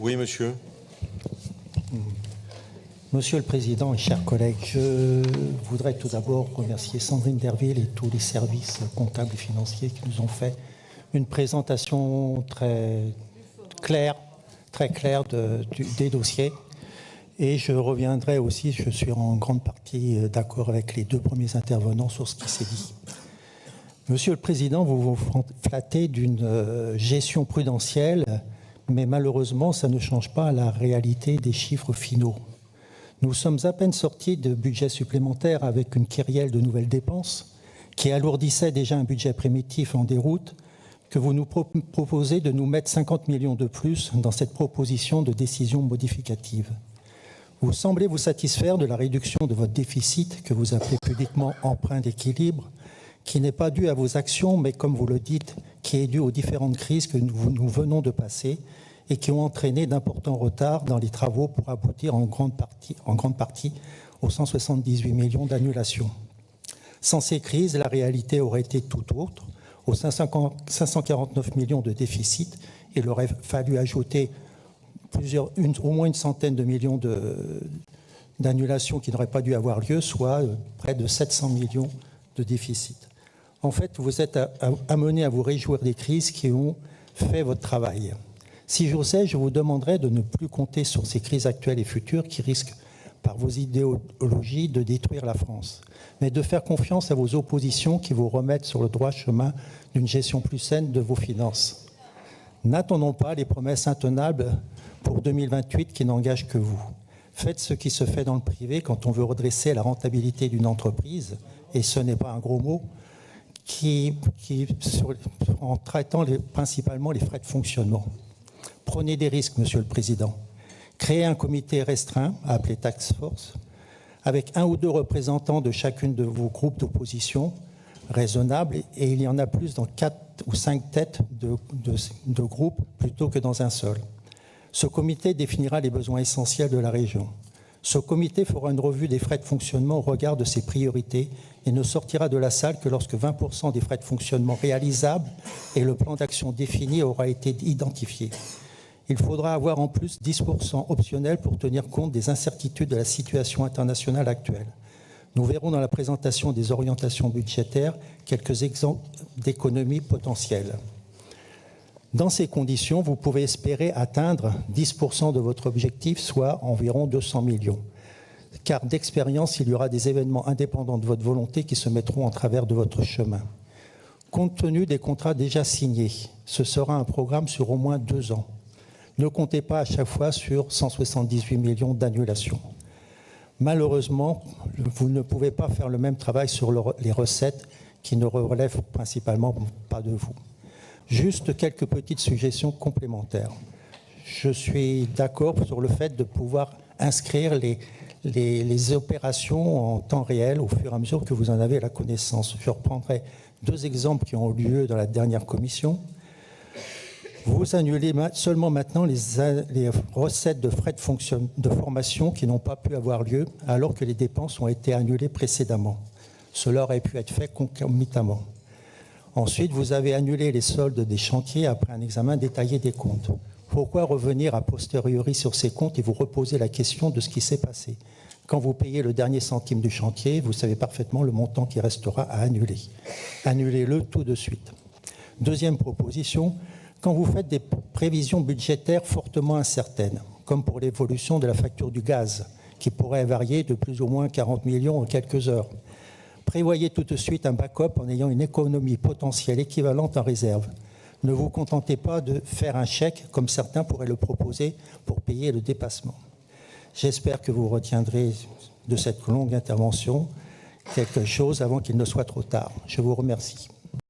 Oui, monsieur. Monsieur le Président et chers collègues, je voudrais tout d'abord remercier Sandrine Derville et tous les services comptables et financiers qui nous ont fait une présentation très claire des dossiers. Et je reviendrai aussi, je suis en grande partie d'accord avec les deux premiers intervenants sur ce qui s'est dit. Monsieur le Président, vous vous flattez d'une gestion prudentielle, mais malheureusement, ça ne change pas la réalité des chiffres finaux. Nous sommes à peine sortis de budget supplémentaire avec une kyrielle de nouvelles dépenses qui alourdissait déjà un budget primitif en déroute, que vous nous proposez de nous mettre 50 millions de plus dans cette proposition de décision modificative. Vous semblez vous satisfaire de la réduction de votre déficit, que vous appelez publiquement emprunt d'équilibre, qui n'est pas dû à vos actions, mais comme vous le dites, qui est dû aux différentes crises que nous venons de passer et qui ont entraîné d'importants retards dans les travaux pour aboutir en grande partie aux 178 millions d'annulations. Sans ces crises, la réalité aurait été tout autre. Aux 549 millions de déficit, il aurait fallu ajouter au moins une centaine de millions d'annulations qui n'auraient pas dû avoir lieu, soit près de 700 millions de déficit. En fait, vous êtes amené à vous réjouir des crises qui ont fait votre travail. Si j'osais, je vous demanderais de ne plus compter sur ces crises actuelles et futures qui risquent, par vos idéologies, de détruire la France, mais de faire confiance à vos oppositions qui vous remettent sur le droit chemin d'une gestion plus saine de vos finances. N'attendons pas les promesses intenables pour 2028 qui n'engagent que vous. Faites ce qui se fait dans le privé quand on veut redresser la rentabilité d'une entreprise, et ce n'est pas un gros mot, en traitant principalement les frais de fonctionnement. Prenez des risques, Monsieur le Président. Créez un comité restreint, appelé Task Force, avec 1 ou 2 représentants de chacune de vos groupes d'opposition, raisonnable, et il y en a plus dans 4 ou 5 têtes de groupes plutôt que dans un seul. Ce comité définira les besoins essentiels de la région. Ce comité fera une revue des frais de fonctionnement au regard de ses priorités et ne sortira de la salle que lorsque 20% des frais de fonctionnement réalisables et le plan d'action défini aura été identifié. Il faudra avoir en plus 10% optionnels pour tenir compte des incertitudes de la situation internationale actuelle. Nous verrons dans la présentation des orientations budgétaires quelques exemples d'économies potentielles. Dans ces conditions, vous pouvez espérer atteindre 10% de votre objectif, soit environ 200 millions. Car d'expérience, il y aura des événements indépendants de votre volonté qui se mettront en travers de votre chemin. Compte tenu des contrats déjà signés, ce sera un programme sur au moins 2 ans. Ne comptez pas à chaque fois sur 178 millions d'annulations. Malheureusement, vous ne pouvez pas faire le même travail sur les recettes qui ne relèvent principalement pas de vous. Juste quelques petites suggestions complémentaires. Je suis d'accord sur le fait de pouvoir inscrire les opérations en temps réel au fur et à mesure que vous en avez la connaissance. Je reprendrai 2 exemples qui ont eu lieu dans la dernière commission. Vous annulez seulement maintenant les recettes de frais de formation qui n'ont pas pu avoir lieu alors que les dépenses ont été annulées précédemment. Cela aurait pu être fait concomitamment. Ensuite, vous avez annulé les soldes des chantiers après un examen détaillé des comptes. Pourquoi revenir a posteriori sur ces comptes et vous reposer la question de ce qui s'est passé? Quand vous payez le dernier centime du chantier, vous savez parfaitement le montant qui restera à annuler. Annulez-le tout de suite. Deuxième proposition, quand vous faites des prévisions budgétaires fortement incertaines, comme pour l'évolution de la facture du gaz, qui pourrait varier de plus ou moins 40 millions en quelques heures, prévoyez tout de suite un backup en ayant une économie potentielle équivalente en réserve. Ne vous contentez pas de faire un chèque, comme certains pourraient le proposer, pour payer le dépassement. J'espère que vous retiendrez de cette longue intervention quelque chose avant qu'il ne soit trop tard. Je vous remercie.